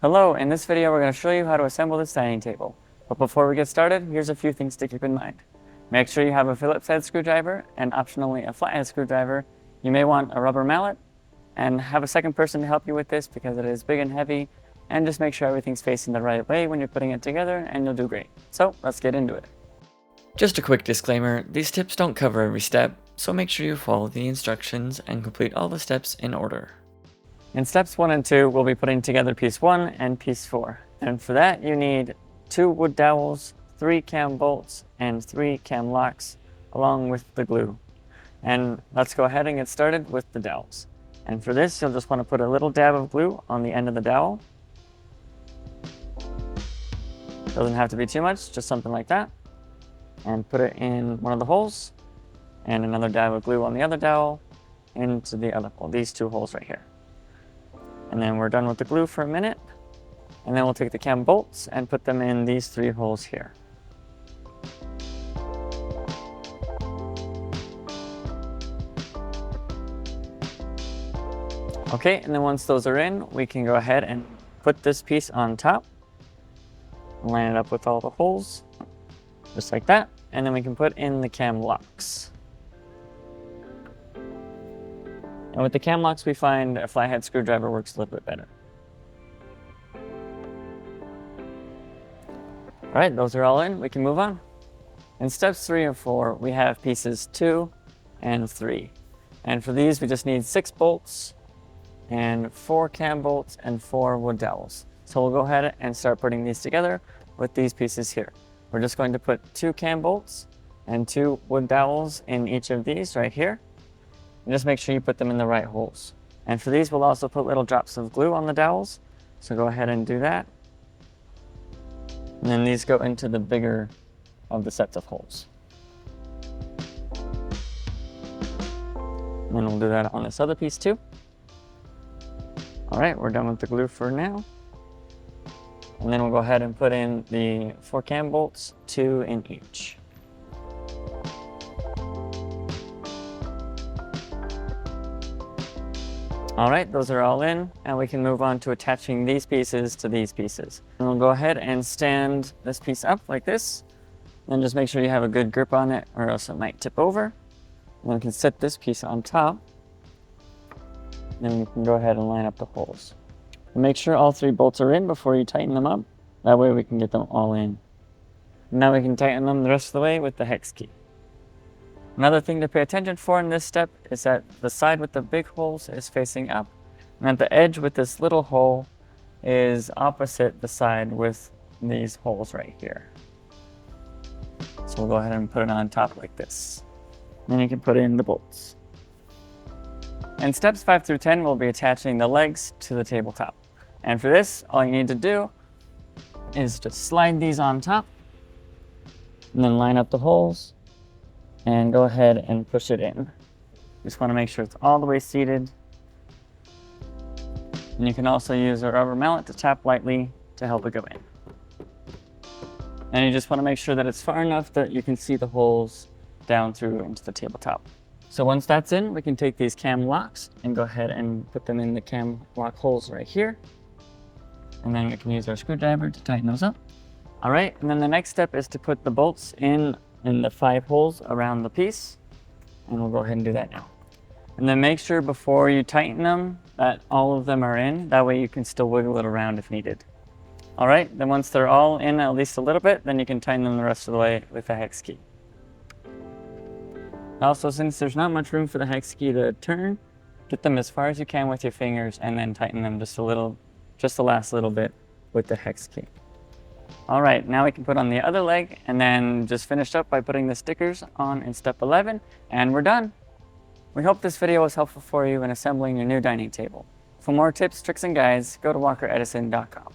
Hello, in this video we're going to show you how to assemble this dining table. But before we get started, here's a few things to keep in mind. Make sure you have a Phillips head screwdriver and optionally a flathead screwdriver. You may want a rubber mallet and have a second person to help you with this because it is big and heavy, and just make sure everything's facing the right way when you're putting it together and you'll do great. So let's get into it. Just a quick disclaimer, these tips don't cover every step, so make sure you follow the instructions and complete all the steps in order. In steps 1 and 2, we'll be putting together piece 1 and piece 4. And for that, you need 2 wood dowels, 3 cam bolts, and 3 cam locks, along with the glue. And let's go ahead and get started with the dowels. And for this, you'll just want to put a little dab of glue on the end of the dowel. Doesn't have to be too much, just something like that. And put it in one of the holes, and another dab of glue on the other dowel into the other hole, these 2 holes right here. And then we're done with the glue for a minute, and then we'll take the cam bolts and put them in these 3 holes here. Okay, and then once those are in, we can go ahead and put this piece on top, line it up with all the holes, just like that, and then we can put in the cam locks. And with the cam locks, we find a flathead screwdriver works a little bit better. All right, those are all in. We can move on. In steps 3 and 4, we have pieces 2 and 3. And for these, we just need 6 bolts and 4 cam bolts and 4 wood dowels. So we'll go ahead and start putting these together with these pieces here. We're just going to put 2 cam bolts and 2 wood dowels in each of these right here. And just make sure you put them in the right holes. And for these, we'll also put little drops of glue on the dowels. So go ahead and do that. And then these go into the bigger of the sets of holes. And then we'll do that on this other piece too. All right, we're done with the glue for now. And then we'll go ahead and put in the 4 cam bolts, 2 in each. All right, those are all in, and we can move on to attaching these pieces to these pieces. And we'll go ahead and stand this piece up like this, and just make sure you have a good grip on it or else it might tip over. And then we can set this piece on top, and then we can go ahead and line up the holes. And make sure all 3 bolts are in before you tighten them up. That way we can get them all in. And now we can tighten them the rest of the way with the hex key. Another thing to pay attention for in this step is that the side with the big holes is facing up, and that the edge with this little hole is opposite the side with these holes right here. So we'll go ahead and put it on top like this. Then you can put in the bolts. In steps 5 through 10, we'll be attaching the legs to the tabletop. And for this, all you need to do is just slide these on top, and then line up the holes, and go ahead and push it in. Just want to make sure it's all the way seated. And you can also use a rubber mallet to tap lightly to help it go in. And you just want to make sure that it's far enough that you can see the holes down through into the tabletop. So once that's in, we can take these cam locks and go ahead and put them in the cam lock holes right here. And then we can use our screwdriver to tighten those up. All right, and then the next step is to put the bolts in the 5 holes around the piece, and we'll go ahead and do that now. And then make sure before you tighten them that all of them are in. That way you can still wiggle it around if needed. All right, then once they're all in at least a little bit, then you can tighten them the rest of the way with the hex key. Also, since there's not much room for the hex key to turn, get them as far as you can with your fingers and then tighten them just a little, just the last little bit with the hex key. All right, now we can put on the other leg and then just finish up by putting the stickers on in step 11, and we're done. We hope this video was helpful for you in assembling your new dining table. For more tips, tricks, and guides, go to walkeredison.com.